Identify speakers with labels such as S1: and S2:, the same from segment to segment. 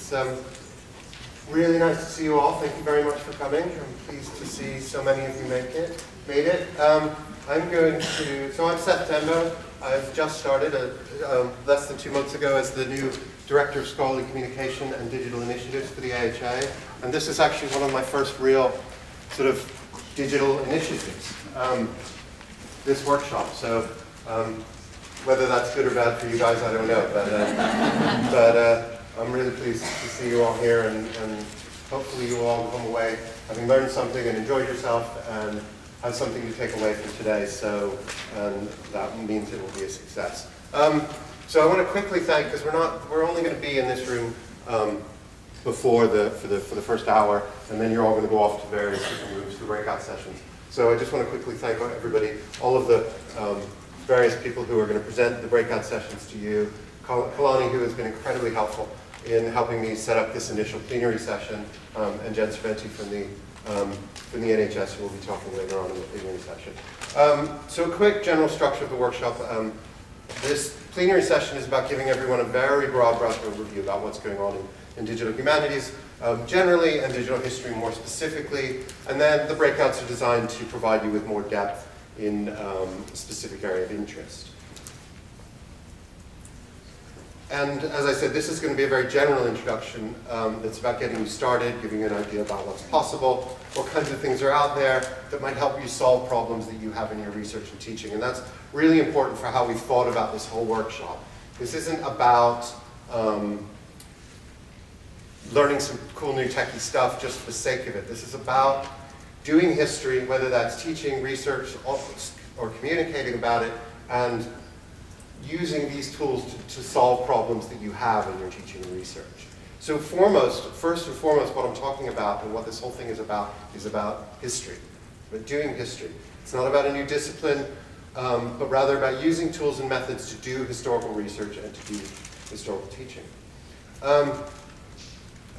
S1: It's really nice to see you all. Thank you very much for coming. I'm pleased to see so many of you made it. I'm Seth Tembo. I've just started less than 2 months ago as the new Director of Scholarly Communication and Digital Initiatives for the AHA. And this is actually one of my first real sort of digital initiatives, this workshop. So whether that's good or bad for you guys, I don't know. But I'm really pleased to see you all here, and hopefully you will all come away having learned something and enjoyed yourself and have something to take away from today. So that means it will be a success. So I want to quickly thank, because we're only going to be in this room for the first hour, and then you're all going to go off to various different rooms for breakout sessions. So I just want to quickly thank everybody, all of the various people who are going to present the breakout sessions to you. Kalani, who has been incredibly helpful in helping me set up this initial plenary session, and Jen Cerventi from the NHS, who will be talking later on in the plenary session. So a quick general structure of the workshop. This plenary session is about giving everyone a very broad brush overview about what's going on in digital humanities generally, and digital history more specifically. And then the breakouts are designed to provide you with more depth in a specific area of interest. And as I said, this is going to be a very general introduction that's about getting you started, giving you an idea about what's possible, what kinds of things are out there that might help you solve problems that you have in your research and teaching. And that's really important for how we've thought about this whole workshop. This isn't about learning some cool new techie stuff just for the sake of it. This is about doing history, whether that's teaching, research, or communicating about it, and using these tools to solve problems that you have in your teaching and research. So first and foremost, what I'm talking about and what this whole thing is about history. We're doing history. It's not about a new discipline, but rather about using tools and methods to do historical research and to do historical teaching.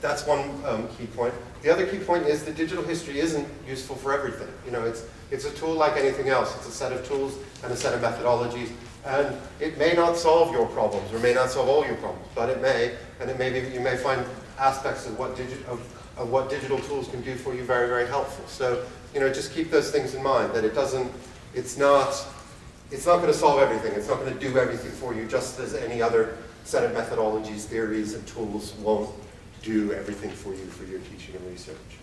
S1: That's one key point. The other key point is that digital history isn't useful for everything. You know, it's a tool like anything else. It's a set of tools and a set of methodologies. And it may not solve your problems, or may not solve all your problems, but it may, and it may be, you may find aspects of what digital tools can do for you very, very helpful. So, you know, just keep those things in mind, that it's not going to solve everything. It's not going to do everything for you, just as any other set of methodologies, theories, and tools won't do everything for you for your teaching and research.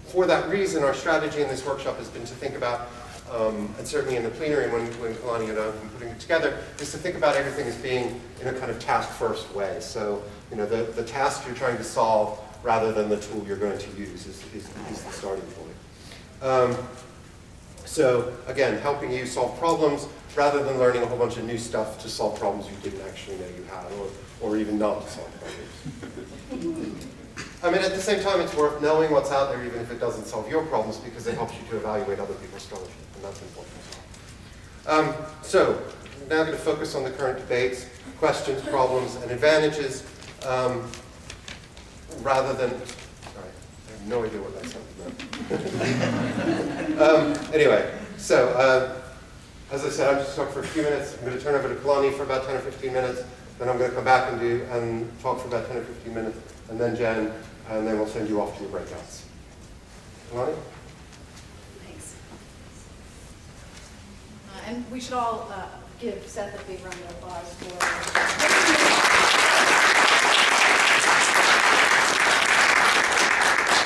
S1: For that reason, our strategy in this workshop has been to think about, and certainly in the plenary when Kalani and I have been putting it together, is to think about everything as being in a kind of task-first way. So, you know, the task you're trying to solve rather than the tool you're going to use is the starting point. So, again, helping you solve problems rather than learning a whole bunch of new stuff to solve problems you didn't actually know you had, or even not to solve problems. I mean, at the same time, it's worth knowing what's out there, even if it doesn't solve your problems, because it helps you to evaluate other people's scholarship, and that's important as well. So, we're now going to focus on the current debates, questions, problems, and advantages, rather than, sorry, I have no idea what that meant. Anyway, so, as I said, I'm just talking for a few minutes. I'm going to turn over to Kalani for about 10 or 15 minutes, then I'm going to come back and talk for about 10 or 15 minutes, and then Jen, and then we'll send you off to your breakouts. Kalani?
S2: Thanks. And we should all give Seth a big round of applause for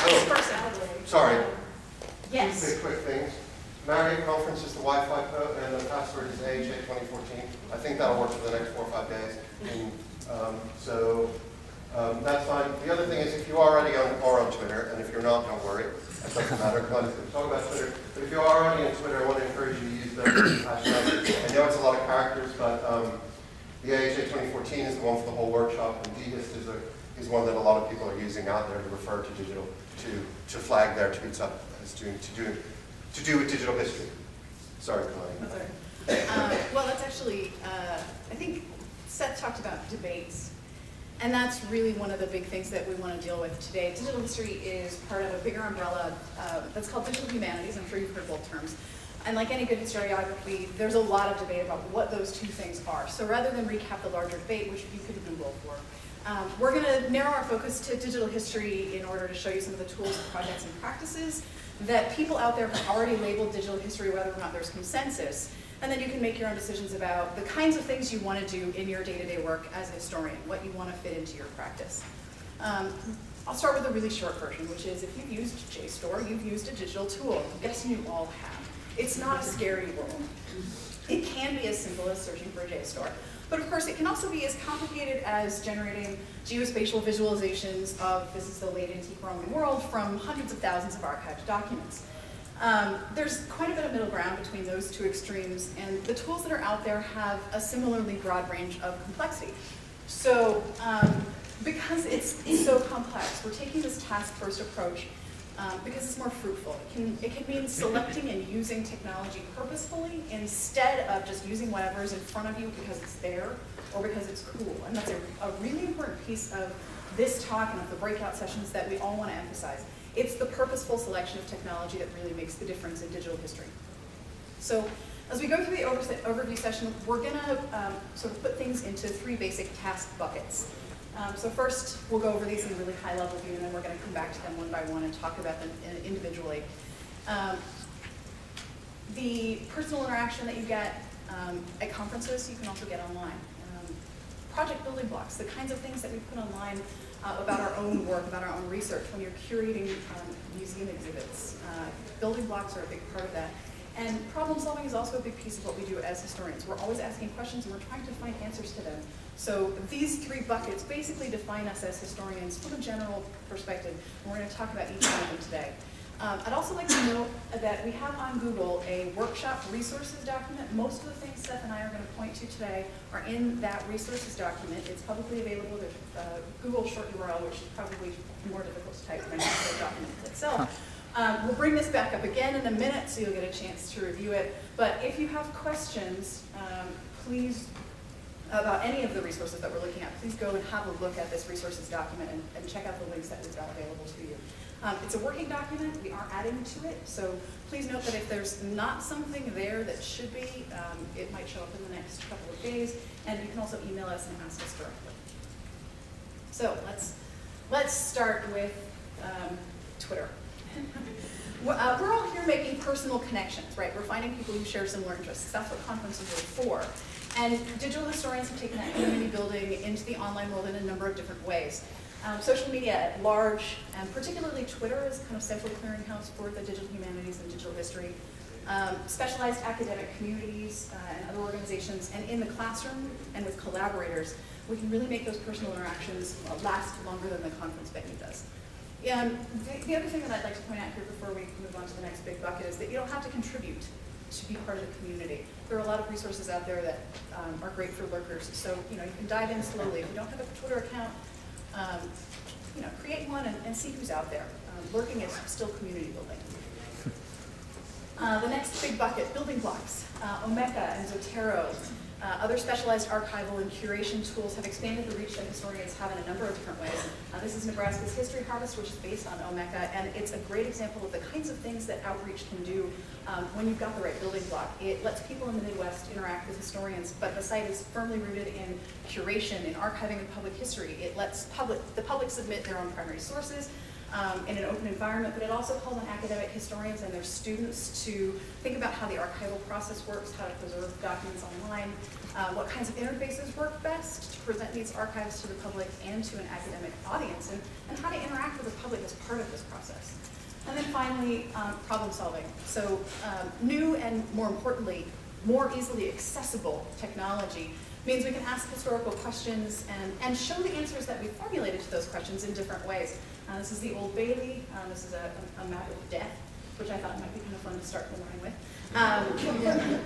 S2: his personality.
S1: Sorry.
S2: Yes.
S1: Two quick things. Marriott conference is the Wi-Fi code, and the password is AHA 2014. I think that'll work for the next 4 or 5 days. That's fine. The other thing is, if you are already on Twitter, and if you're not, don't worry. It doesn't matter. We're going to talk about Twitter. But if you're already on Twitter, I want to encourage you to use the hashtag. I know it's a lot of characters, but the AHA 2014 is the one for the whole workshop, and DHIST is one that a lot of people are using out there to refer to digital, to flag their tweets up as to do with digital history. Sorry, Kalani.
S2: That's all right. Well, that's actually, I think Seth talked about debates. And that's really one of the big things that we want to deal with today. Digital history is part of a bigger umbrella that's called digital humanities. I'm sure you've heard both terms. And like any good historiography, there's a lot of debate about what those two things are. So rather than recap the larger debate, which you could Google for, we're going to narrow our focus to digital history in order to show you some of the tools, projects, and practices that people out there have already labeled digital history, whether or not there's consensus. And then you can make your own decisions about the kinds of things you want to do in your day-to-day work as a historian, what you want to fit into your practice. I'll start with a really short version, which is if you've used JSTOR, you've used a digital tool. Yes, you all have. It's not a scary world. It can be as simple as searching for a JSTOR. But of course, it can also be as complicated as generating geospatial visualizations of this is the late antique Roman world from hundreds of thousands of archived documents. There's quite a bit of middle ground between those two extremes, and the tools that are out there have a similarly broad range of complexity. So because it's so complex, we're taking this task-first approach because it's more fruitful. It can mean selecting and using technology purposefully instead of just using whatever is in front of you because it's there or because it's cool. And that's a really important piece of this talk and of the breakout sessions that we all want to emphasize. It's the purposeful selection of technology that really makes the difference in digital history. So as we go through the overview session, we're going to sort of put things into three basic task buckets. So first, we'll go over these in a really high-level view, and then we're going to come back to them one by one and talk about them individually. The personal interaction that you get at conferences, you can also get online. Project building blocks, the kinds of things that we put online about our own work, about our own research, when you're curating museum exhibits. Building blocks are a big part of that. And problem solving is also a big piece of what we do as historians. We're always asking questions and we're trying to find answers to them. So these three buckets basically define us as historians from a general perspective, and we're going to talk about each one of them today. I'd also like to note that we have on Google a workshop resources document. Most of the things Seth and I are going to point to today are in that resources document. It's publicly available. There's a Google short URL, which is probably more difficult to type than the document itself. We'll bring this back up again in a minute, so you'll get a chance to review it. But if you have questions, please, about any of the resources that we're looking at, please go and have a look at this resources document and check out the links that we've got available to you. It's a working document. We are adding to it, so please note that if there's not something there that should be, it might show up in the next couple of days, and you can also email us and ask us directly. So let's start with Twitter. We're all here making personal connections, right? We're finding people who share similar interests. That's what conferences are for. And digital historians have taken that community building into the online world in a number of different ways. Social media at large, and particularly Twitter, is kind of central clearinghouse for the digital humanities and digital history. Specialized academic communities and other organizations, and in the classroom and with collaborators, we can really make those personal interactions last longer than the conference venue does. The other thing that I'd like to point out here before we move on to the next big bucket is that you don't have to contribute to be part of the community. There are a lot of resources out there that are great for lurkers. So you can dive in slowly. If you don't have a Twitter account, create one and see who's out there. Lurking is still community building. The next big bucket, building blocks. Omeka and Zotero, other specialized archival and curation tools have expanded the reach that historians have in a number of different ways. This is Nebraska's History Harvest, which is based on Omeka, and it's a great example of the kinds of things that outreach can do when you've got the right building block. It lets people in the Midwest interact with historians, but the site is firmly rooted in curation, in archiving and public history. It lets the public submit their own primary sources in an open environment, but it also calls on academic historians and their students to think about how the archival process works, how to preserve documents online, what kinds of interfaces work best to present these archives to the public and to an academic audience, and how to interact with the public as part of this process. And then finally, problem solving. So new and, more importantly, more easily accessible technology means we can ask historical questions and show the answers that we formulated to those questions in different ways. This is the Old Bailey. This is a map of death, which I thought might be kind of fun to start the morning with.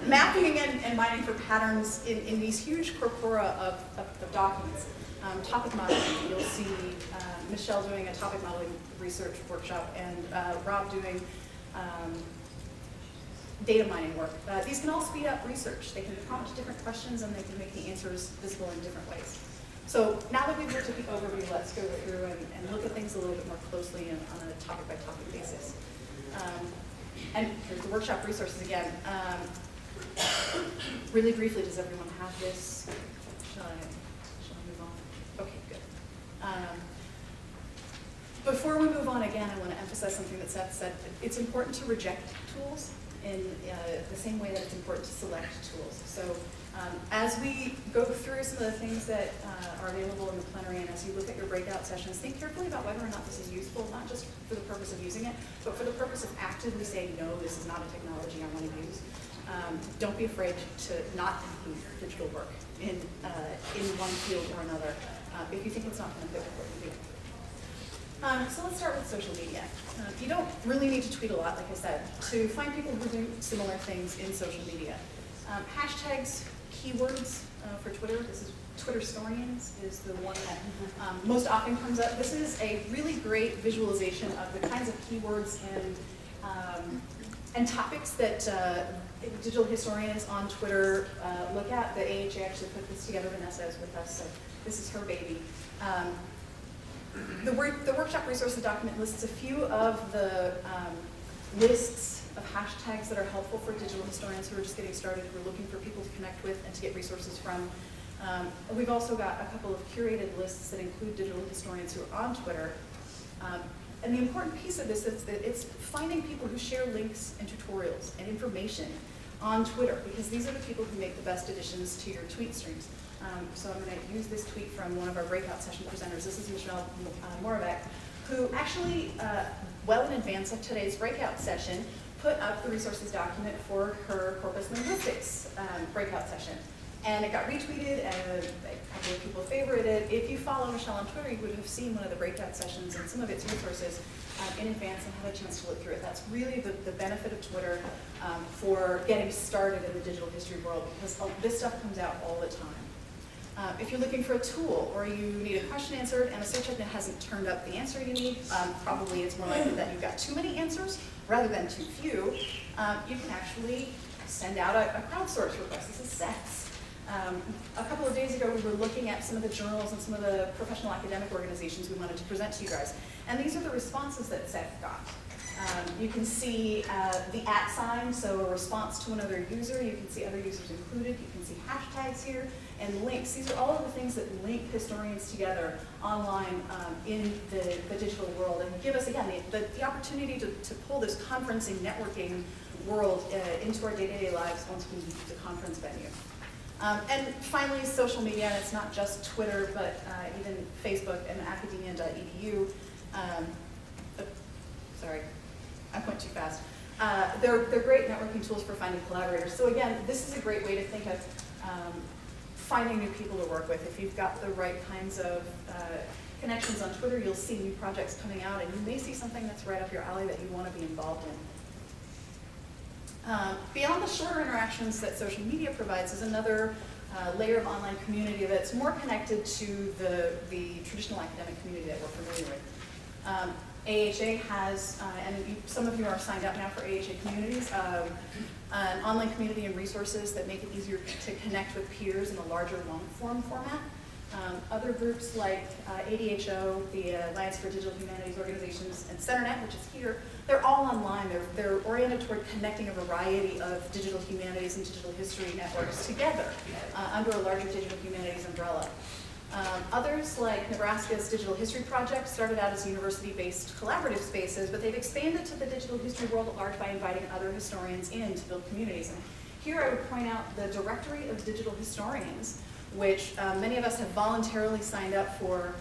S2: Mapping and mining for patterns in these huge corpora of documents. Topic modeling, you'll see Michelle doing a topic modeling research workshop and Rob doing data mining work. These can all speed up research. They can prompt different questions and they can make the answers visible in different ways. So now that we've looked at the overview, let's go through and look at things a little bit more closely and on a topic-by-topic basis. And here's the workshop resources again. Really briefly, does everyone have this? Shall I move on? Okay, good. Before we move on, again, I want to emphasize something that Seth said. It's important to reject tools in the same way that it's important to select tools. So as we go through some of the things that are available in the plenary, and as you look at your breakout sessions, think carefully about whether or not this is useful, not just for the purpose of using it, but for the purpose of actively saying, no, this is not a technology I want to use. Don't be afraid to not include digital work in one field or another if you think it's not going to fit with what you do. So let's start with social media. You don't really need to tweet a lot, like I said, to find people who do similar things in social media. Hashtags, keywords for Twitter. This is Twitterstorians is the one that most often comes up. This is a really great visualization of the kinds of keywords and topics that digital historians on Twitter look at. The AHA actually put this together. Vanessa is with us, so this is her baby. The workshop resources document lists a few of the lists of hashtags that are helpful for digital historians who are just getting started, who are looking for people to connect with and to get resources from. We've also got a couple of curated lists that include digital historians who are on Twitter. And the important piece of this is that it's finding people who share links and tutorials and information on Twitter, because these are the people who make the best additions to your tweet streams. So I'm going to use this tweet from one of our breakout session presenters. This is Michelle Moravec, who actually, well in advance of today's breakout session, put up the resources document for her corpus linguistics breakout session. And it got retweeted, and a couple of people favorited it. If you follow Michelle on Twitter, you would have seen one of the breakout sessions and some of its resources in advance and had a chance to look through it. That's really the benefit of Twitter for getting started in the digital history world, because this stuff comes out all the time. If you're looking for a tool, or you need a question answered and a search engine hasn't turned up the answer you need, probably it's more likely that you've got too many answers rather than too few, you can actually send out a crowdsource request. This is SETS. A couple of days ago, we were looking at some of the journals and some of the professional academic organizations we wanted to present to you guys. And these are the responses that SETS got. You can see the @sign, so a response to another user. You can see other users included. You can see hashtags here and links. These are all of the things that link historians together online in the digital world and give us, again, the opportunity to pull this conferencing, networking world into our day-to-day lives once we leave the conference venue. And finally, social media, and it's not just Twitter, but even Facebook and academia.edu. Sorry, I went too fast. They're great networking tools for finding collaborators. So again, this is a great way to think of finding new people to work with. If you've got the right kinds of connections on Twitter, you'll see new projects coming out, and you may see something that's right up your alley that you want to be involved in. Beyond the shorter interactions that social media provides is another layer of online community that's more connected to the traditional academic community that we're familiar with. AHA has, and some of you are signed up now for AHA Communities, an online community and resources that make it easier to connect with peers in a larger long-form format. Other groups like ADHO, the Alliance for Digital Humanities Organizations, and CenterNet, which is here, they're all online. They're oriented toward connecting a variety of digital humanities and digital history networks together under a larger digital humanities umbrella. Others, like Nebraska's Digital History Project, started out as university-based collaborative spaces, but they've expanded to the digital history world at large by inviting other historians in to build communities. And here I would point out the Directory of Digital Historians, which many of us have voluntarily signed up for.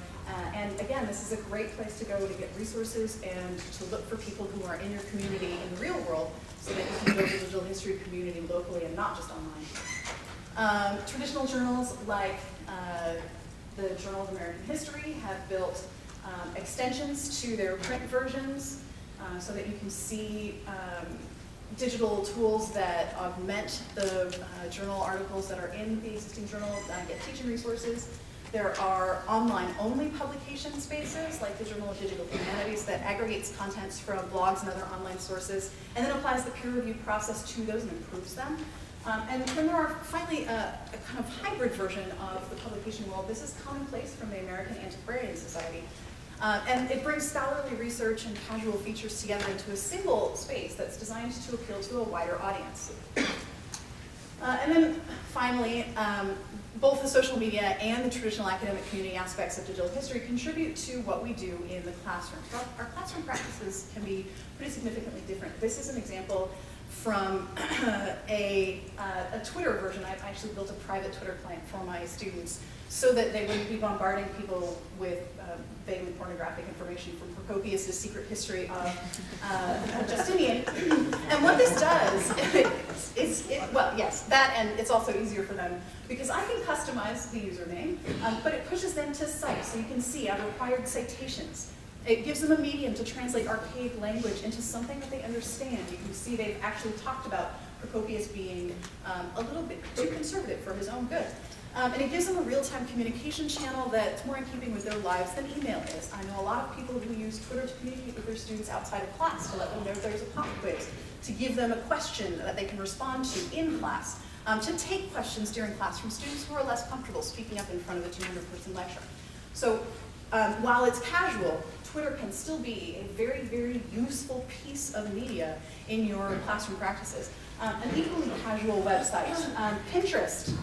S2: And again, this is a great place to go to get resources and to look for people who are in your community in the real world so that you can build a digital history community locally and not just online. Traditional journals like the Journal of American History have built extensions to their print versions so that you can see digital tools that augment the journal articles that are in the existing journal, get teaching resources. There are online-only publication spaces, like the Journal of Digital Humanities, that aggregates contents from blogs and other online sources, and then applies the peer review process to those and improves them. And then there are finally a kind of hybrid version of the publication world. This is commonplace from the American Antiquarian Society. And it brings scholarly research and casual features together into a single space that's designed to appeal to a wider audience. And then finally, both the social media and the traditional academic community aspects of digital history contribute to what we do in the classroom. So our classroom practices can be pretty significantly different. This is an example from a Twitter version. I've actually built a private Twitter client for my students so that they wouldn't be bombarding people with vaguely pornographic information from Procopius' secret history of Justinian. And what this does is, well, yes, that, and it's also easier for them because I can customize the username, but it pushes them to sites, so you can see I've required citations. It gives them a medium to translate archaic language into something that they understand. You can see they've actually talked about Procopius being a little bit too conservative for his own good. And it gives them a real-time communication channel that's more in keeping with their lives than email is. I know a lot of people who use Twitter to communicate with their students outside of class, to let them know if there's a pop quiz, to give them a question that they can respond to in class, to take questions during class from students who are less comfortable speaking up in front of a 200-person lecture. So while it's casual, Twitter can still be a very, very useful piece of media in your classroom practices. An equally casual website, Pinterest.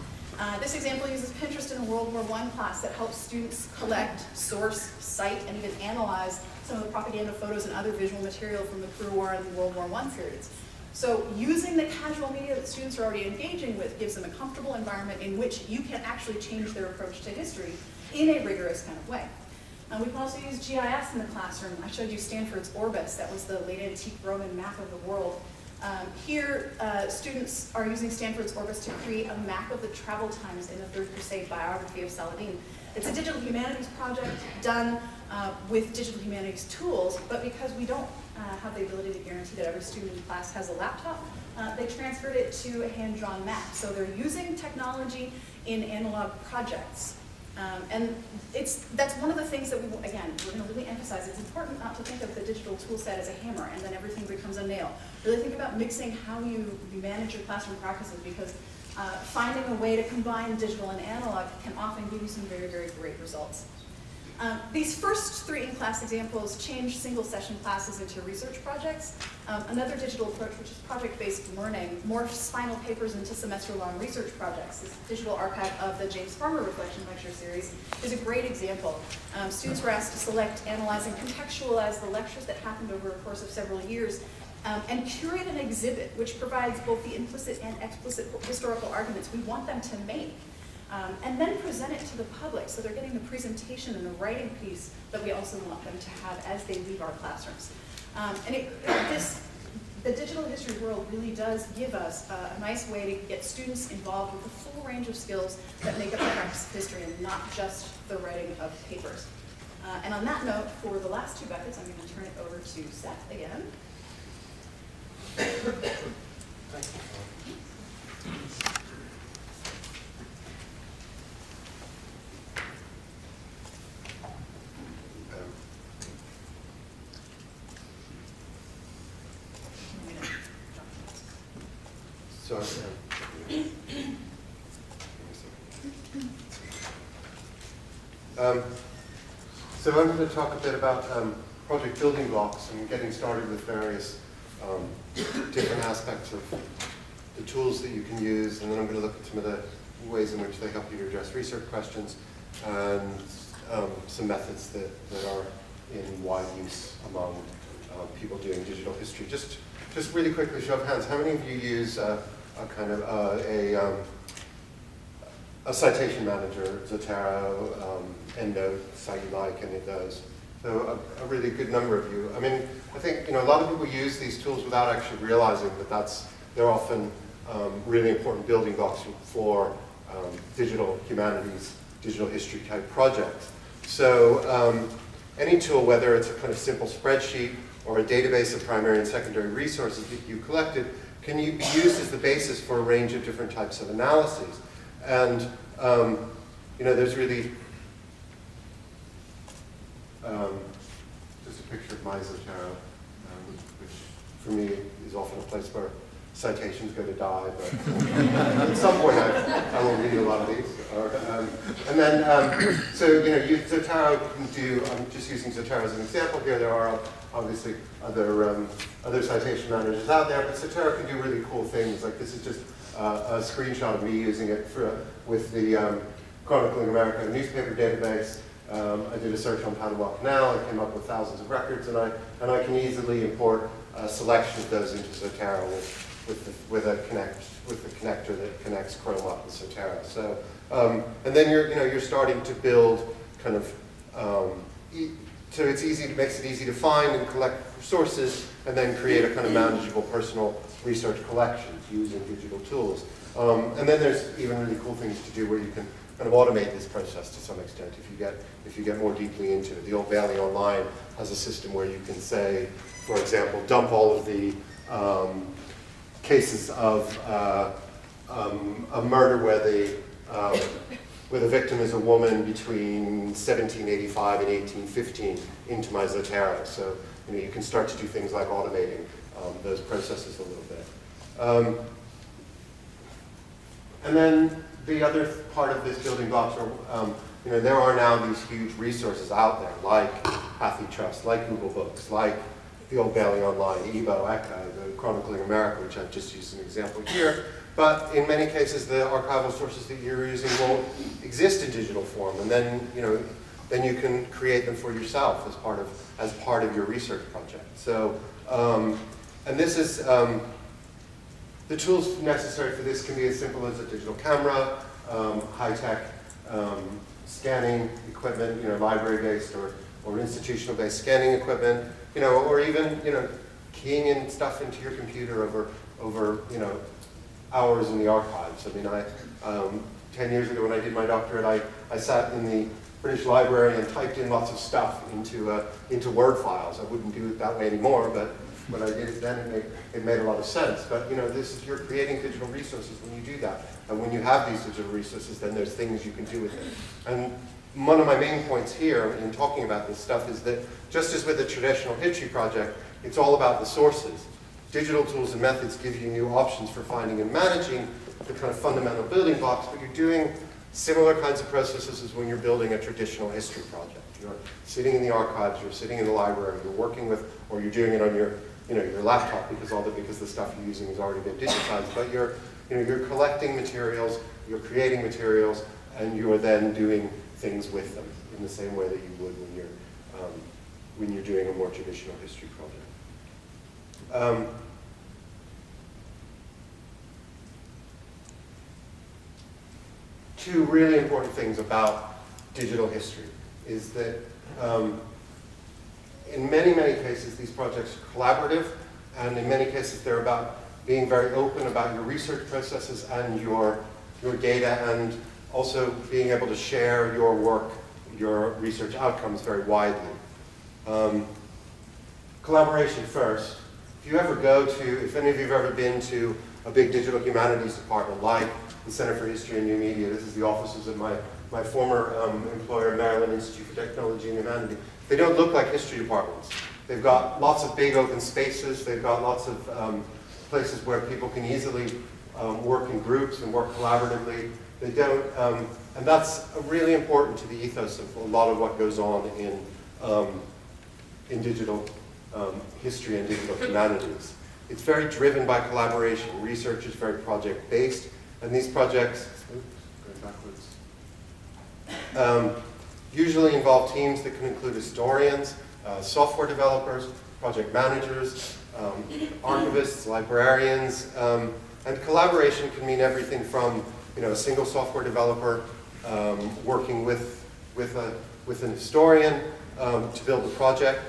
S2: This example uses Pinterest in a World War I class that helps students collect, source, cite, and even analyze some of the propaganda photos and other visual material from the Career War and the World War I periods. So using the casual media that students are already engaging with gives them a comfortable environment in which you can actually change their approach to history in a rigorous kind of way. We can also use GIS in the classroom. I showed you Stanford's Orbis. That was the late antique Roman map of the world. Here, students are using Stanford's Orbis to create a map of the travel times in the Third Crusade biography of Saladin. It's a digital humanities project done with digital humanities tools, but because we don't have the ability to guarantee that every student in class has a laptop, they transferred it to a hand-drawn map. So they're using technology in analog projects. And that's one of the things that we're going to really emphasize. It's important not to think of the digital tool set as a hammer and then everything becomes a nail. Really think about mixing how you manage your classroom practices, because finding a way to combine digital and analog can often give you some very, very great results. These first three in-class examples change single session classes into research projects. Another digital approach, which is project-based learning, morphs final papers into semester-long research projects. This digital archive of the James Farmer Reflection Lecture Series is a great example. Students were asked to select, analyze, and contextualize the lectures that happened over a course of several years, and curate an exhibit which provides both the implicit and explicit historical arguments we want them to make. And then present it to the public, so they're getting the presentation and the writing piece that we also want them to have as they leave our classrooms. The digital history world really does give us a nice way to get students involved with the full range of skills that make up the practice of history and not just the writing of papers. And on that note, for the last two buckets, I'm going to turn it over to Seth again.
S1: Thank you. So I'm going to talk a bit about project building blocks and getting started with various different aspects of the tools that you can use, and then I'm going to look at some of the ways in which they help you to address research questions and some methods that are in wide use among people doing digital history. Just really quickly, show of hands, how many of you use a citation manager, Zotero, EndNote, SciUlike, any of those? So a really good number of you. I mean, I think a lot of people use these tools without actually realizing that they're often really important building blocks for digital humanities, digital history type projects. So any tool, whether it's a kind of simple spreadsheet or a database of primary and secondary resources that you collected, can be used as the basis for a range of different types of analyses. And there's really just a picture of my Zotero, which for me is often a place where citations go to die, but at some point I will read a lot of these. And then, so Zotero can do, I'm just using Zotero as an example here, there are obviously other citation managers out there, but Zotero can do really cool things, like this is just a screenshot of me using it with the Chronicling America newspaper database. I did a search on Panama Canal, I came up with thousands of records, and I can easily import a selection of those into Zotero with the connector that connects Chrome up with Zotero. So, and then you're starting to build kind of so makes it easy to find and collect sources, and then create a kind of manageable personal research collections using digital tools. And then there's even really cool things to do where you can kind of automate this process to some extent if you get more deeply into it. The Old Bailey Online has a system where you can say, for example, dump all of the cases of a murder where the victim is a woman between 1785 and 1815 into my Zotero. So you can start to do things like automating those processes a little bit. And then the other part of this building blocks are, there are now these huge resources out there, like HathiTrust, like Google Books, like the Old Bailey Online, EBO, ECHA, the Chronicling America, which I've just used as an example here. But in many cases, the archival sources that you're using won't exist in digital form, and then you can create them for yourself as part of your research project. So, and this is the tools necessary for this can be as simple as a digital camera, high-tech scanning equipment, library-based or institutional-based scanning equipment, or even keying in stuff into your computer over hours in the archives. I mean, 10 years ago when I did my doctorate, I sat in the British Library and typed in lots of stuff into Word files. I wouldn't do it that way anymore, but when I did it then, it made a lot of sense. But you're creating digital resources when you do that. And when you have these digital resources, then there's things you can do with it. And one of my main points here in talking about this stuff is that just as with a traditional history project, it's all about the sources. Digital tools and methods give you new options for finding and managing the kind of fundamental building blocks, but you're doing similar kinds of processes as when you're building a traditional history project. You're sitting in the archives, you're sitting in the library, you're working with, or you're doing it on your laptop because the stuff you're using has already been digitized, but you're collecting materials, you're creating materials, and you are then doing things with them in the same way that you would when you're doing a more traditional history project. Two really important things about digital history is that in many, many cases these projects are collaborative, and in many cases they're about being very open about your research processes and your data, and also being able to share your work, your research outcomes very widely. Collaboration first. If any of you have ever been to a big digital humanities department like the Center for History and New Media, this is the offices of my former employer, Maryland Institute for Technology and Humanity. They don't look like history departments. They've got lots of big open spaces. They've got lots of places where people can easily work in groups and work collaboratively. They don't, and that's really important to the ethos of a lot of what goes on in digital history and digital humanities. It's very driven by collaboration. Research is very project-based, and these projects, going backwards, usually involve teams that can include historians, software developers, project managers, archivists, librarians, and collaboration can mean everything from a single software developer working with an historian to build the project,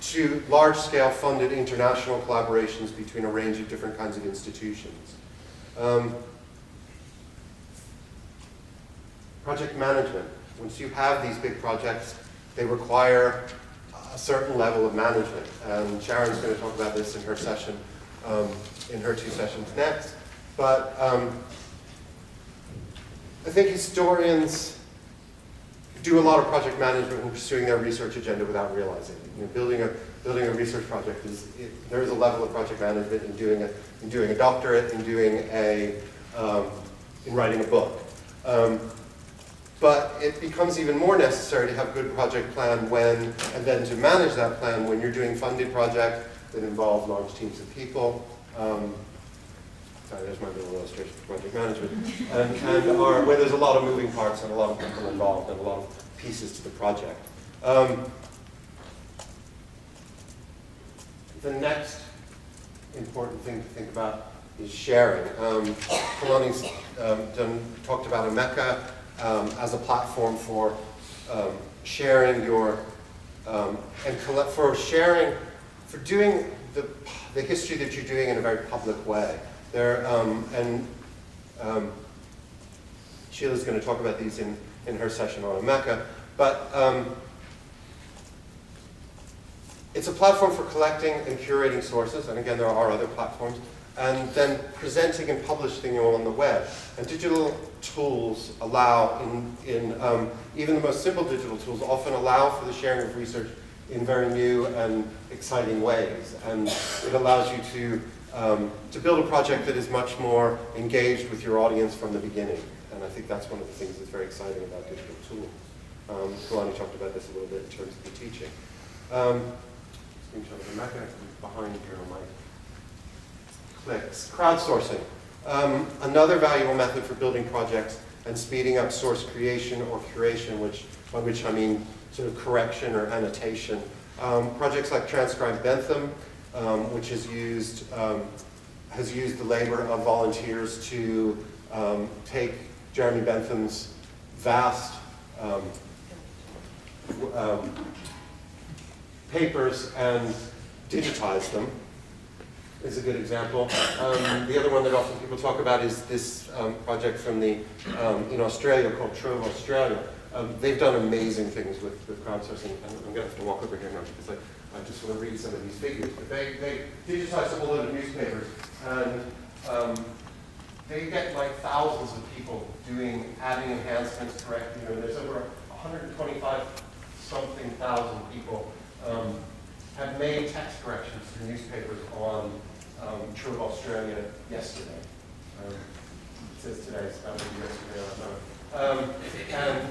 S1: to large-scale funded international collaborations between a range of different kinds of institutions. Project management. Once you have these big projects, they require a certain level of management. And Sharon's going to talk about this in her session, in her two sessions next. But I think historians do a lot of project management and pursuing their research agenda without realizing it. Building building a research project is, there is a level of project management in doing a doctorate, in writing a book. But it becomes even more necessary to have a good project plan and then to manage that plan when you're doing funded projects that involve large teams of people. Sorry, there's my little illustration for project management. And where there's a lot of moving parts and a lot of people involved and a lot of pieces to the project. The next important thing to think about is sharing. Kalani's talked about Omeka as a platform for sharing your, for doing the history that you're doing in a very public way. Sheila's going to talk about these in her session on Omeka, but it's a platform for collecting and curating sources, and again, there are other platforms, and then presenting and publishing them on the web. And digital tools allow, even the most simple digital tools, often allow for the sharing of research in very new and exciting ways. And it allows you to build a project that is much more engaged with your audience from the beginning. And I think that's one of the things that's very exciting about digital tools. Kalani talked about this a little bit in terms of the teaching. Screenshot of Omeka behind here on my clicks. Crowdsourcing. Another valuable method for building projects and speeding up source creation or curation, by which I mean sort of correction or annotation. Projects like Transcribe Bentham, which has used the labor of volunteers to take Jeremy Bentham's vast papers and digitize them, is a good example. The other one that often people talk about is this project from in Australia called Trove Australia. They've done amazing things with crowdsourcing. I'm going to have to walk over here now because I just want to read some of these figures. But they digitize a whole lot of newspapers, and they get like thousands of people adding enhancements, correcting them. There's over 125-something thousand people have made text corrections to newspapers on Trove Australia yesterday. It says today, it's not yesterday. And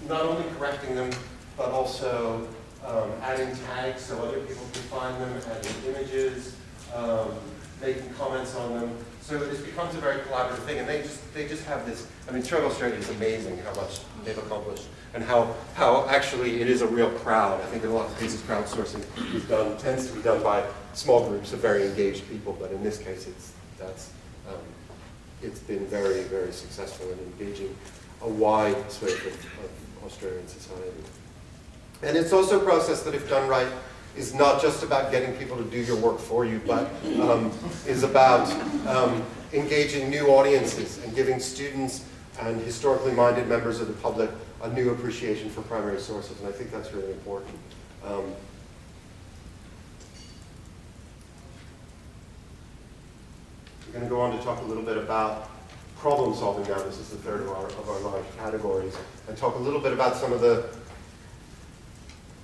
S1: not only correcting them, but also adding tags so other people can find them, adding images, making comments on them. So this becomes a very collaborative thing, and they just have this. I mean, Trove Australia is amazing how much they've accomplished, and how actually it is a real crowd. I think in a lot of cases, crowdsourcing tends to be done by small groups of very engaged people, but in this case, it's been very, very successful in engaging a wide swathe of Australian society. And it's also a process that, if done right, is not just about getting people to do your work for you, but is about engaging new audiences and giving students and historically minded members of the public a new appreciation for primary sources, and I think that's really important. We're going to go on to talk a little bit about problem solving now. This is the third of our large categories, and talk a little bit about some of the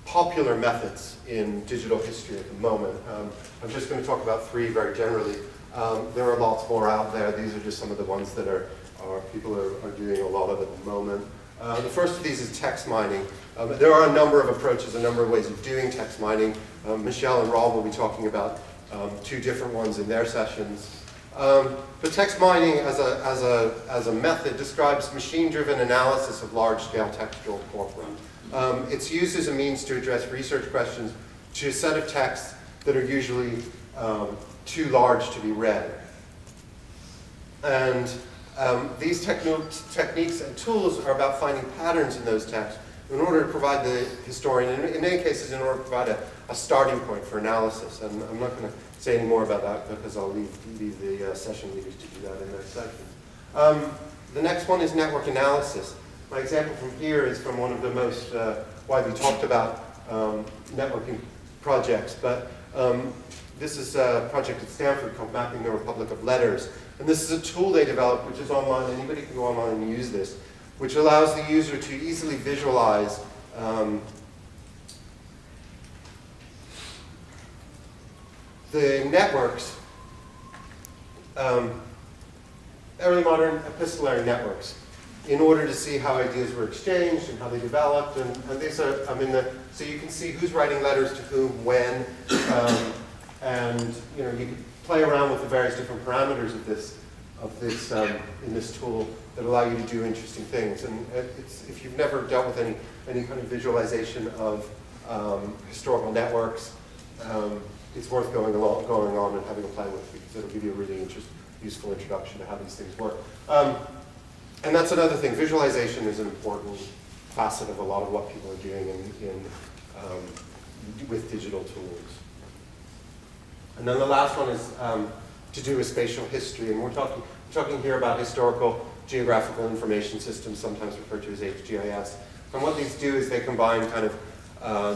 S1: popular methods in digital history at the moment. I'm just going to talk about three very generally. There are lots more out there. These are just some of the ones that people are doing a lot of at the moment. The first of these is text mining. There are a number of approaches, a number of ways of doing text mining. Michelle and Rob will be talking about two different ones in their sessions. But text mining as a method describes machine-driven analysis of large-scale textual corpora. It's used as a means to address research questions to a set of texts that are usually too large to be read. And these techniques and tools are about finding patterns in those texts in order to provide the historian, in many cases, in order to provide a starting point for analysis. And I'm not going to say any more about that because I'll leave the session leaders to do that in their sessions. The next one is network analysis. My example from here is from one of the most widely talked about networking projects, but this is a project at Stanford called Mapping the Republic of Letters. And this is a tool they developed, which is online. Anybody can go online and use this, which allows the user to easily visualize the networks, early modern epistolary networks, in order to see how ideas were exchanged and how they developed, and these are, so you can see who's writing letters to whom, when, and you can play around with the various different parameters of this in this tool that allow you to do interesting things. And if you've never dealt with any kind of visualization of historical networks, it's worth going on and having a play with, because it'll give you a really useful introduction to how these things work. And that's another thing. Visualization is an important facet of a lot of what people are doing with digital tools. And then the last one is to do with spatial history, and we're talking here about historical geographical information systems, sometimes referred to as HGIS. And what these do is they combine kind of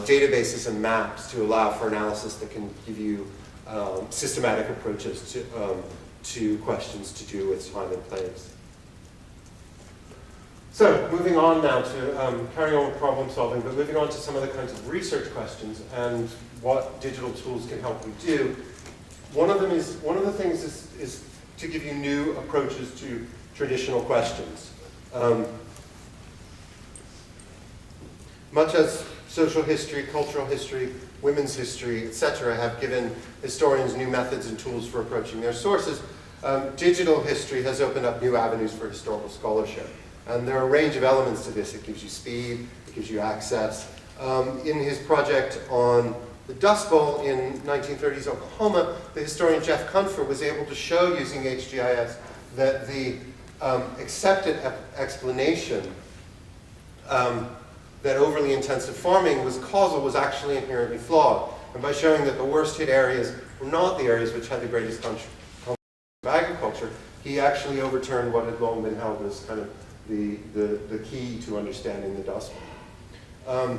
S1: databases and maps to allow for analysis that can give you systematic approaches to questions to do with time and place. So, moving on now to carrying on with problem solving, but moving on to some of the kinds of research questions and what digital tools can help you do. One of the things is to give you new approaches to traditional questions. Much as social history, cultural history, women's history, etc., have given historians new methods and tools for approaching their sources, digital history has opened up new avenues for historical scholarship. And there are a range of elements to this. It gives you speed, it gives you access. In his project on the Dust Bowl in 1930s Oklahoma, the historian Jeff Kunfer was able to show using HGIS that the accepted explanation that overly intensive farming was causal was actually inherently flawed. And by showing that the worst hit areas were not the areas which had the greatest contribution to agriculture, he actually overturned what had long been held as kind of the key to understanding the Dust Bowl.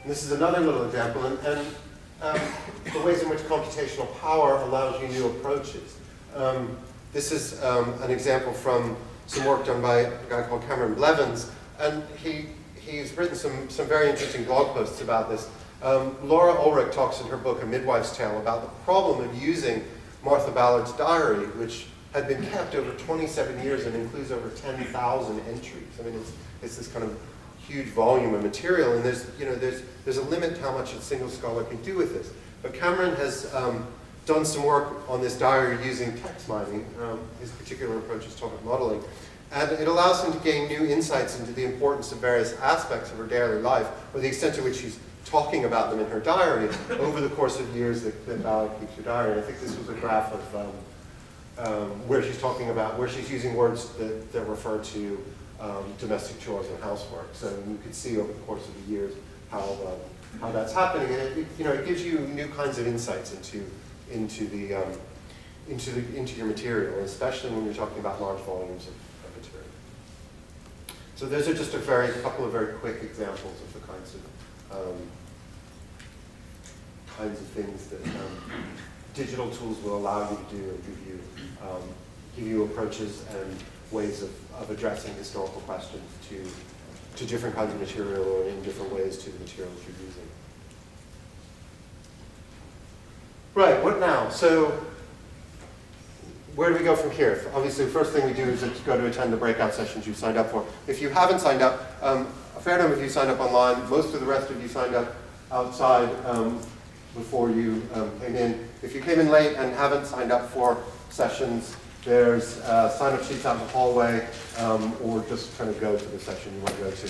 S1: This is another little example, and the ways in which computational power allows you new approaches. This is an example from some work done by a guy called Cameron Blevins, and he's written some very interesting blog posts about this. Laura Ulrich talks in her book, A Midwife's Tale, about the problem of using Martha Ballard's diary, which had been kept over 27 years and includes over 10,000 entries. I mean, it's this kind of huge volume of material, and there's a limit to how much a single scholar can do with this. But Cameron has done some work on this diary using text mining. His particular approach is topic modeling. And it allows him to gain new insights into the importance of various aspects of her daily life, or the extent to which she's talking about them in her diary over the course of years that Ballard keeps her diary. And I think this was a graph of where she's using words that refer to domestic chores and housework. So you can see over the course of the years how that's happening, and it gives you new kinds of insights into your material, especially when you're talking about large volumes of material. So those are just a couple of very quick examples of the kinds of things that digital tools will allow you to do and give you approaches and ways of addressing historical questions to different kinds of material, or in different ways to the materials you're using. Right, what now? So where do we go from here? Obviously, the first thing we do is go to attend the breakout sessions you signed up for. If you haven't signed up, a fair number of you signed up online. Most of the rest of you signed up outside before you came in. If you came in late and haven't signed up for sessions, there's sign-up sheets out in the hallway, or just kind of go to the session you want to go to.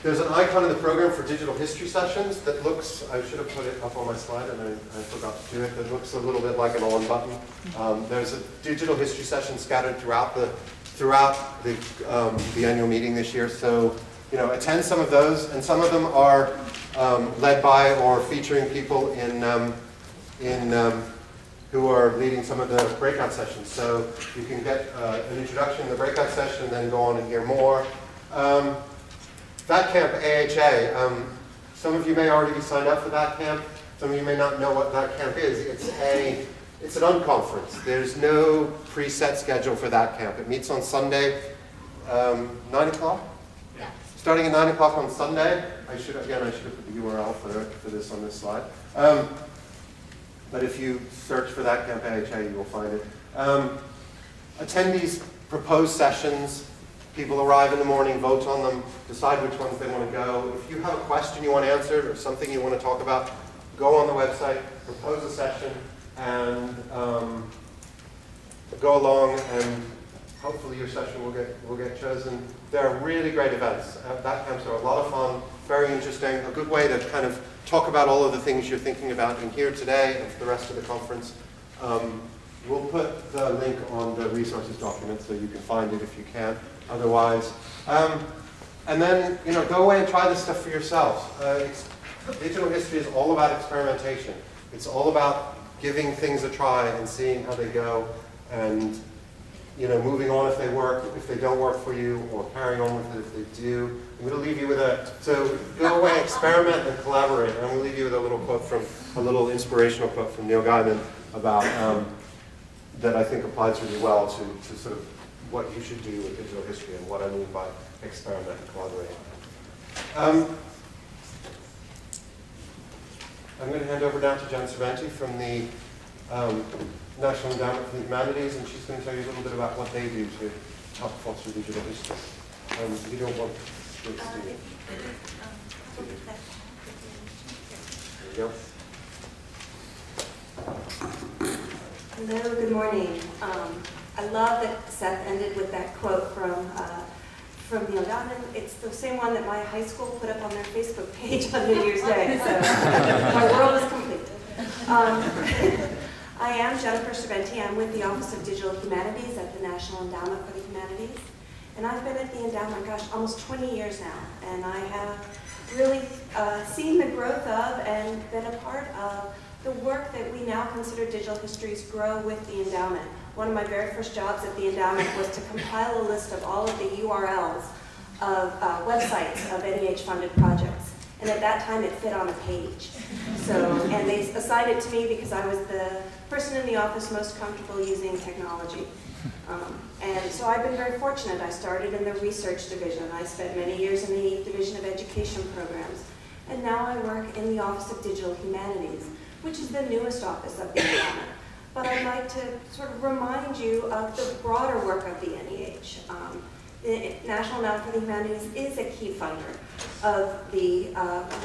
S1: There's an icon in the program for digital history sessions that looks, I should have put it up on my slide and I forgot to do it, that looks a little bit like an on button. There's a digital history session scattered throughout the annual meeting this year, so attend some of those, and some of them are led by or featuring people who are leading some of the breakout sessions. So you can get an introduction in the breakout session and then go on and hear more. That camp, AHA, some of you may already be signed up for that camp. Some of you may not know what that camp is. It's an unconference. There's no preset schedule for that camp. It meets on Sunday, 9 o'clock? Yeah. Starting at 9 o'clock on Sunday. I should have put the URL for this on this slide. But if you search for that Camp AHA, you will find it. Attendees propose sessions. People arrive in the morning, vote on them, decide which ones they want to go. If you have a question you want answered or something you want to talk about, go on the website, propose a session, and go along, and hopefully your session will get chosen. They're really great events. That camps are a lot of fun, very interesting, a good way to kind of talk about all of the things you're thinking about in here today and for the rest of the conference. We'll put the link on the resources document so you can find it if you can. Otherwise, and then go away and try this stuff for yourselves. Digital history is all about experimentation. It's all about giving things a try and seeing how they go, and moving on if they work, if they don't work for you, or carrying on with it if they do. I'm going to leave you with so go away, experiment, and collaborate. And I'm going to leave you with a little inspirational quote from Neil Gaiman about that I think applies really well to sort of what you should do with digital history and what I mean by experiment and collaborate. I'm going to hand over now to Jen Cerventi from the National Endowment for the Humanities, and she's going to tell you a little bit about what they do to help foster digital history. You don't want to do it. There you go.
S3: Hello, good morning. I love that Seth ended with that quote from Neil Gaiman. It's the same one that my high school put up on their Facebook page on New Year's Day, so my world is complete. I am Jennifer Cerventi. I'm with the Office of Digital Humanities at the National Endowment for the Humanities. And I've been at the endowment, almost 20 years now. And I have really seen the growth of and been a part of the work that we now consider digital histories grow with the endowment. One of my very first jobs at the endowment was to compile a list of all of the URLs of websites of NEH-funded projects. And at that time, it fit on a page. And they assigned it to me because I was the person in the office most comfortable using technology. And so I've been very fortunate. I started in the research division. I spent many years in the Division of Education Programs. And now I work in the Office of Digital Humanities, which is the newest office of the endowment. But I'd like to sort of remind you of the broader work of the NEH. The National Endowment for the Humanities is a key funder of the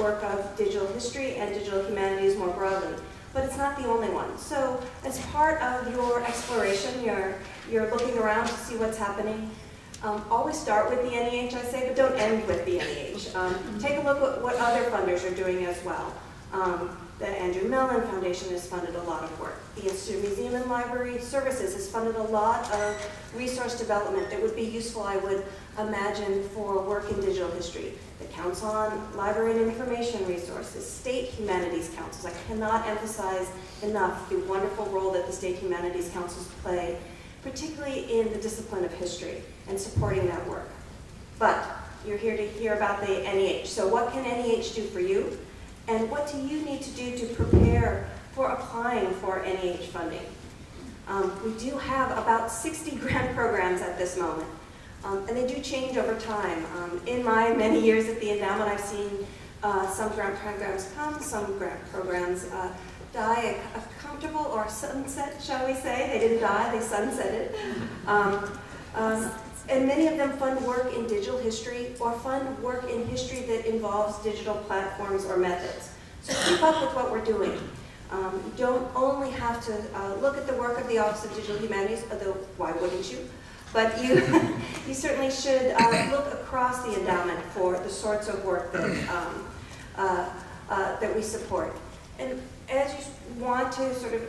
S3: work of digital history and digital humanities more broadly. But it's not the only one. So as part of your exploration, you're looking around to see what's happening. Always start with the NEH, I say, but don't end with the NEH. Take a look at what other funders are doing as well. The Andrew Mellon Foundation has funded a lot of work. The Institute of Museum and Library Services has funded a lot of resource development that would be useful, I would imagine, for work in digital history. The Council on Library and Information Resources, State Humanities Councils. I cannot emphasize enough the wonderful role that the State Humanities Councils play, particularly in the discipline of history and supporting that work. But you're here to hear about the NEH. So what can NEH do for you? And what do you need to do to prepare for applying for NEH funding? We do have about 60 grant programs at this moment, and they do change over time. In my many years at the endowment, I've seen some grant programs come, some grant programs die a comfortable or sunset, shall we say. They didn't die, they sunsetted. And many of them fund work in digital history or fund work in history that involves digital platforms or methods. So keep up with what we're doing. You don't only have to look at the work of the Office of Digital Humanities, although why wouldn't you? But you, you certainly should look across the endowment for the sorts of work that, that we support. And as you want to sort of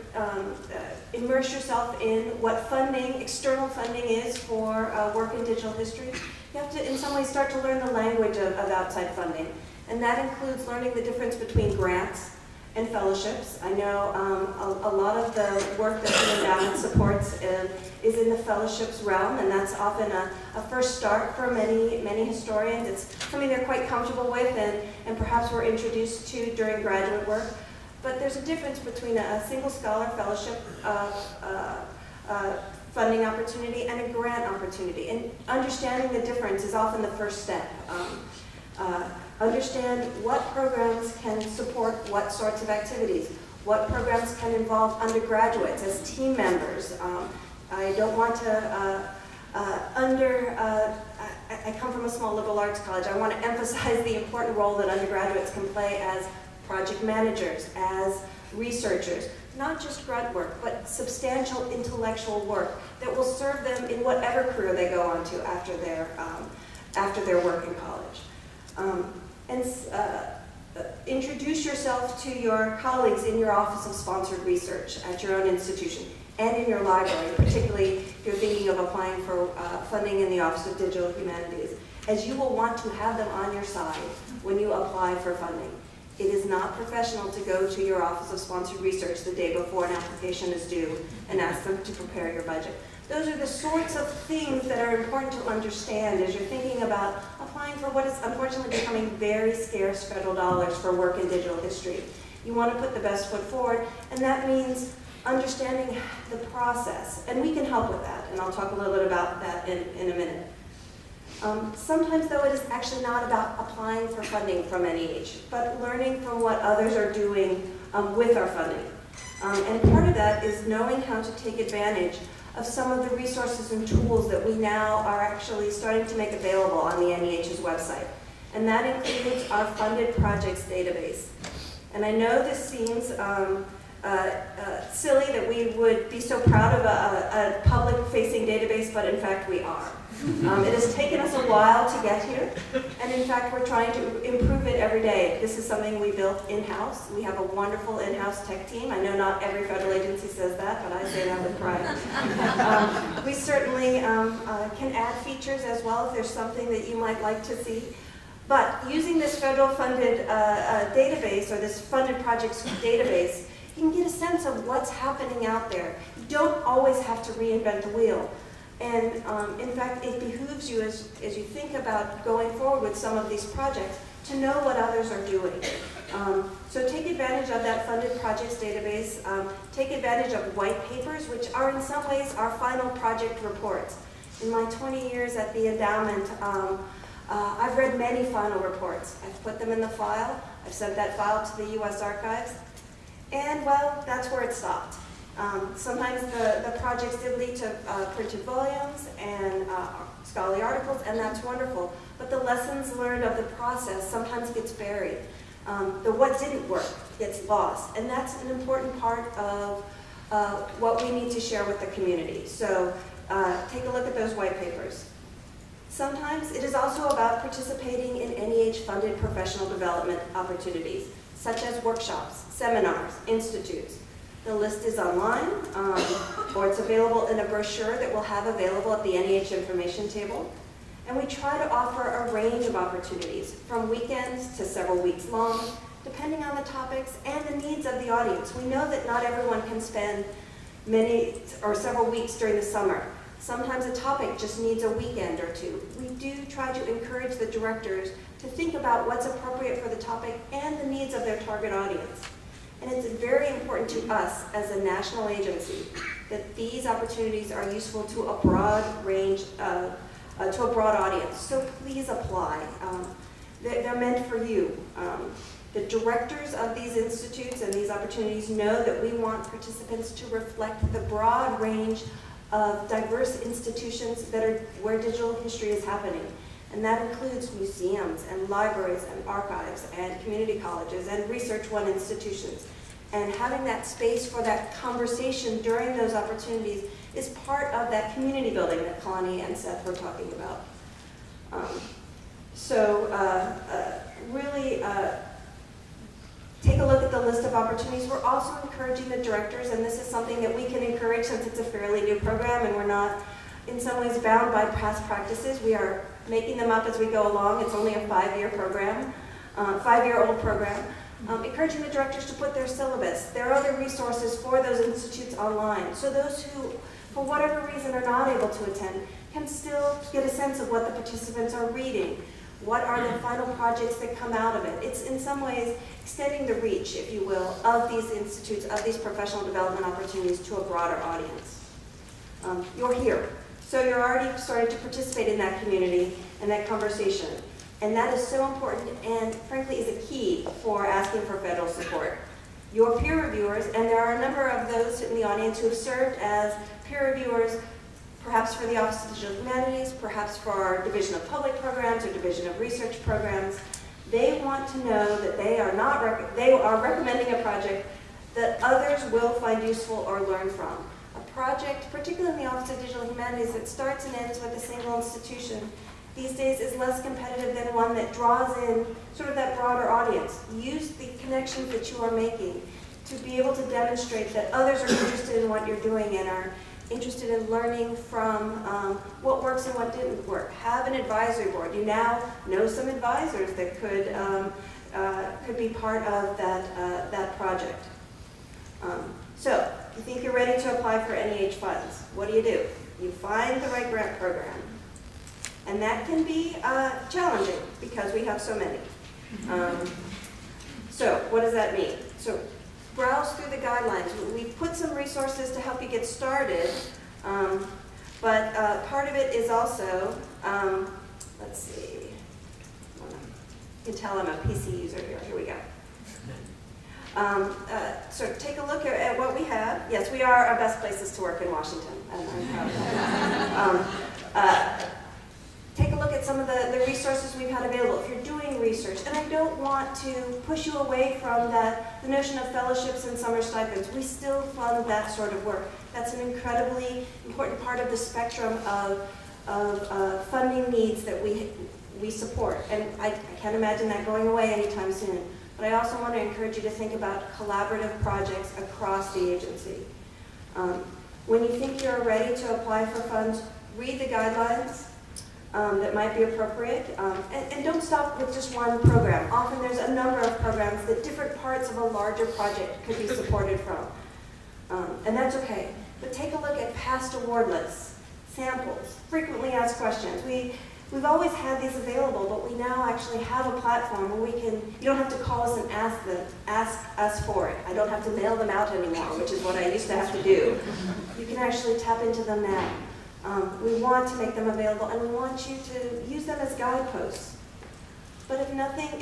S3: immerse yourself in what funding, external funding is for work in digital history, you have to in some ways start to learn the language of outside funding. And that includes learning the difference between grants and fellowships. I know a lot of the work that the endowment supports is in the fellowships realm, and that's often a first start for many historians. It's something they're quite comfortable with and perhaps were introduced to during graduate work. But there's a difference between a single scholar fellowship funding opportunity and a grant opportunity. And understanding the difference is often the first step of Understand what programs can support what sorts of activities, what programs can involve undergraduates as team members. I don't want to I come from a small liberal arts college. I want to emphasize the important role that undergraduates can play as project managers, as researchers, not just grunt work, but substantial intellectual work that will serve them in whatever career they go on to after their work in college. Introduce yourself to your colleagues in your Office of Sponsored Research at your own institution and in your library, particularly if you're thinking of applying for funding in the Office of Digital Humanities, as you will want to have them on your side when you apply for funding. It is not professional to go to your Office of Sponsored Research the day before an application is due and ask them to prepare your budget. Those are the sorts of things that are important to understand as you're thinking about applying for what is unfortunately becoming very scarce federal dollars for work in digital history. You want to put the best foot forward, and that means understanding the process. And we can help with that, and I'll talk a little bit about that in a minute. Sometimes, though, it is actually not about applying for funding from NEH, but learning from what others are doing with our funding. And part of that is knowing how to take advantage of some of the resources and tools that we now are actually starting to make available on the NEH's website. And that includes our funded projects database. And I know this seems silly that we would be so proud of a public-facing database, but in fact we are. It has taken us a while to get here, and in fact we're trying to improve it every day. This is something we built in-house. We have a wonderful in-house tech team. I know not every federal agency says that, but I say that with pride. We certainly can add features as well if there's something that you might like to see. But using this federal funded database, or this funded projects database, you can get a sense of what's happening out there. You don't always have to reinvent the wheel. And in fact, it behooves you as you think about going forward with some of these projects to know what others are doing. So take advantage of that funded projects database. Take advantage of white papers, which are in some ways our final project reports. In my 20 years at the endowment, I've read many final reports. I've put them in the file. I've sent that file to the US Archives. And well, that's where it stopped. Sometimes the projects did lead to printed volumes and scholarly articles, and that's wonderful. But the lessons learned of the process sometimes gets buried. The what didn't work gets lost, and that's an important part of what we need to share with the community. So take a look at those white papers. Sometimes it is also about participating in NEH-funded professional development opportunities, such as workshops, seminars, institutes. The list is online, or it's available in a brochure that we'll have available at the NEH Information Table. And we try to offer a range of opportunities, from weekends to several weeks long, depending on the topics and the needs of the audience. We know that not everyone can spend many or several weeks during the summer. Sometimes a topic just needs a weekend or two. We do try to encourage the directors to think about what's appropriate for the topic and the needs of their target audience. And it's very important to us as a national agency that these opportunities are useful to a broad range, to a broad audience. So please apply. They're meant for you. The directors of these institutes and these opportunities know that we want participants to reflect the broad range of diverse institutions that are where digital history is happening. And that includes museums and libraries and archives and community colleges and Research One institutions. And having that space for that conversation during those opportunities is part of that community building that Connie and Seth were talking about. Really take a look at the list of opportunities. We're also encouraging the directors, and this is something that we can encourage since it's a fairly new program and we're not in some ways bound by past practices. We are making them up as we go along. It's only a 5-year program, 5-year-old program. Encouraging the directors to put their syllabus, their other resources for those institutes online, so those who, for whatever reason, are not able to attend can still get a sense of what the participants are reading. What are the final projects that come out of it? It's in some ways extending the reach, if you will, of these institutes, of these professional development opportunities to a broader audience. You're here, so you're already starting to participate in that community and that conversation. And that is so important and frankly is a key for asking for federal support. Your peer reviewers, and there are a number of those in the audience who have served as peer reviewers, perhaps for the Office of Digital Humanities, perhaps for our Division of Public Programs or Division of Research Programs. They want to know that they are recommending a project that others will find useful or learn from. A project, particularly in the Office of Digital Humanities, that starts and ends with a single institution, these days is less competitive than one that draws in sort of that broader audience. Use the connections that you are making to be able to demonstrate that others are interested in what you're doing and are interested in learning from what works and what didn't work. Have an advisory board. You now know some advisors that could be part of that project. So, you think you're ready to apply for NEH funds. What do? You find the right grant program. And that can be challenging because we have so many. So what does that mean? So browse through the guidelines. We've put some resources to help you get started, but part of it is also, let's see, you can tell I'm a PC user here. Here we go. So take a look at what we have. Yes, we are our best places to work in Washington, and I'm proud of that. Take a look at some of the resources we've had available if you're doing research. And I don't want to push you away from the notion of fellowships and summer stipends. We still fund that sort of work. That's an incredibly important part of the spectrum of funding needs that we support. And I can't imagine that going away anytime soon. But I also want to encourage you to think about collaborative projects across the agency. When you think you're ready to apply for funds, read the guidelines that might be appropriate. And don't stop with just one program. Often there's a number of programs that different parts of a larger project could be supported from. And that's okay. But take a look at past award lists, samples, frequently asked questions. We've always had these available, but we now actually have a platform where you don't have to call us and ask us for it. I don't have to mail them out anymore, which is what I used to have to do. You can actually tap into them now. We want to make them available, and we want you to use them as guideposts. But if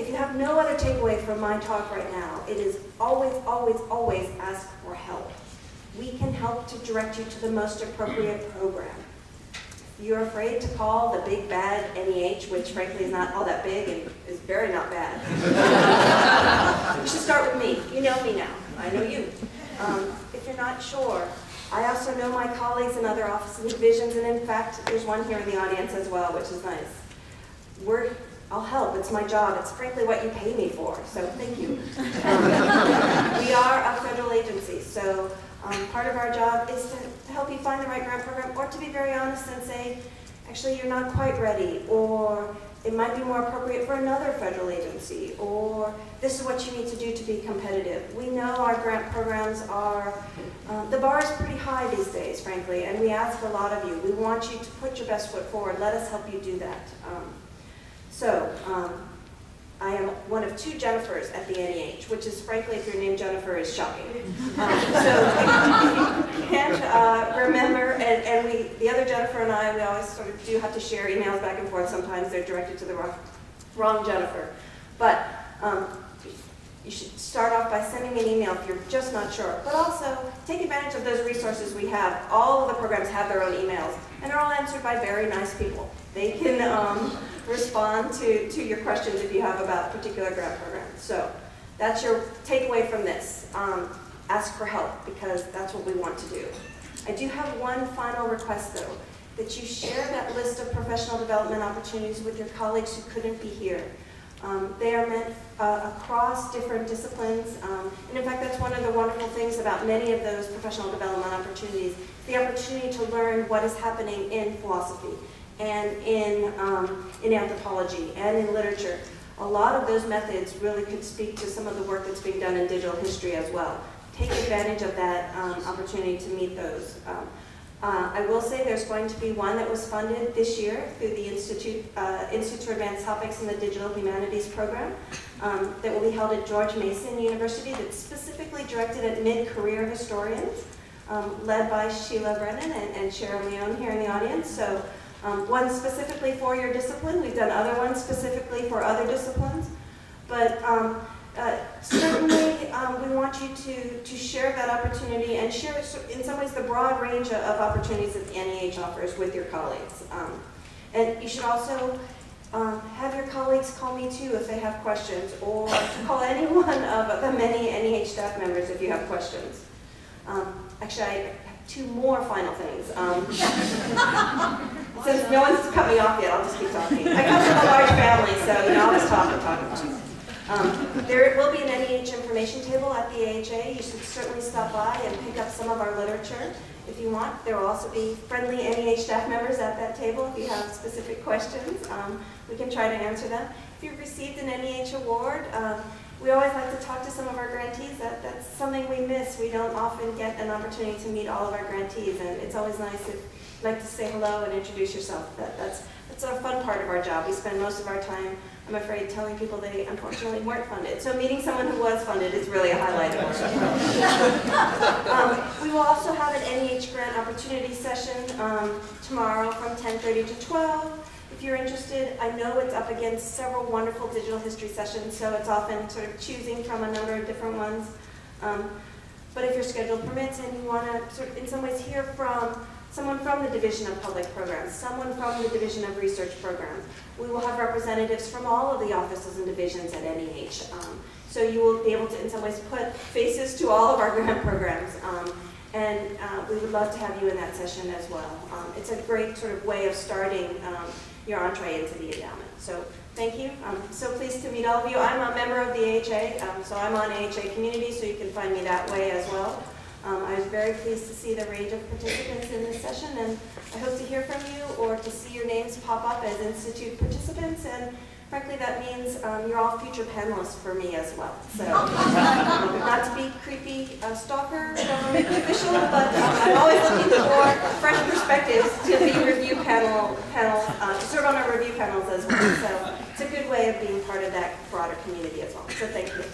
S3: you have no other takeaway from my talk right now, it is always, always, always ask for help. We can help to direct you to the most appropriate program. If you're afraid to call the big bad NEH, which frankly is not all that big and is very not bad, you should start with me. You know me now. I know you. If you're not sure, I also know my colleagues in other offices and divisions, and in fact, there's one here in the audience as well, which is nice. I'll help. It's my job. It's frankly what you pay me for, so thank you. We are a federal agency, so part of our job is to help you find the right grant program, or to be very honest and say, actually, you're not quite ready, or it might be more appropriate for another federal agency, or this is what you need to do to be competitive. We know our grant programs are, the bar is pretty high these days, frankly, and we ask a lot of you. We want you to put your best foot forward. Let us help you do that. I am one of two Jennifers at the NEH, which is, frankly, if your name Jennifer, is shocking. So if you can't remember, and the other Jennifer and I, we always sort of do have to share emails back and forth. Sometimes they're directed to the wrong Jennifer. But you should start off by sending me an email if you're just not sure. But also, take advantage of those resources we have. All of the programs have their own emails, and they're all answered by very nice people. They can respond to your questions if you have about particular grant programs. So that's your takeaway from this. Ask for help, because that's what we want to do. I do have one final request, though, that you share that list of professional development opportunities with your colleagues who couldn't be here. They are meant across different disciplines, and in fact, that's one of the wonderful things about many of those professional development opportunities, the opportunity to learn what is happening in philosophy, and in anthropology, and in literature. A lot of those methods really could speak to some of the work that's being done in digital history as well. Take advantage of that opportunity to meet those. I will say there's going to be one that was funded this year through the Institute for Advanced Topics in the Digital Humanities program that will be held at George Mason University, that's specifically directed at mid-career historians, led by Sheila Brennan and Sharon Leone here in the audience. So One specifically for your discipline. We've done other ones specifically for other disciplines. But certainly we want you to share that opportunity and share, in some ways, the broad range of opportunities that the NEH offers with your colleagues. And you should also have your colleagues call me too if they have questions, or call any one of the many NEH staff members if you have questions. Actually, I have two more final things. Since no one's cut me off yet, I'll just keep talking. I come from a large family, so I'll just talk and talk and talk. There will be an NEH Information Table at the AHA. You should certainly stop by and pick up some of our literature if you want. There will also be friendly NEH staff members at that table if you have specific questions. We can try to answer them. If you've received an NEH award, we always like to talk to some of our grantees. That's something we miss. We don't often get an opportunity to meet all of our grantees, and it's always nice if you'd like to say hello and introduce yourself. That's a fun part of our job. We spend most of our time, I'm afraid, telling people they unfortunately weren't funded. So meeting someone who was funded is really a highlight of our job. We will also have an NEH Grant Opportunity Session tomorrow from 10:30 to 12. If you're interested, I know it's up against several wonderful digital history sessions, so it's often sort of choosing from a number of different ones. But if your schedule permits and you want to sort of in some ways hear from someone from the Division of Public Programs, someone from the Division of Research Programs, we will have representatives from all of the offices and divisions at NEH. So you will be able to in some ways put faces to all of our grant programs. And we would love to have you in that session as well. It's a great sort of way of starting your entree into the endowment. So thank you. I'm so pleased to meet all of you. I'm a member of the AHA, so I'm on AHA Community, so you can find me that way as well. I was very pleased to see the range of participants in this session, and I hope to hear from you or to see your names pop up as Institute participants. And frankly, that means you're all future panelists for me as well. So, not to be creepy stalker government official, but I'm always looking for fresh perspectives to be review panel to serve on our review panels as well. So, it's a good way of being part of that broader community as well. So, thank you.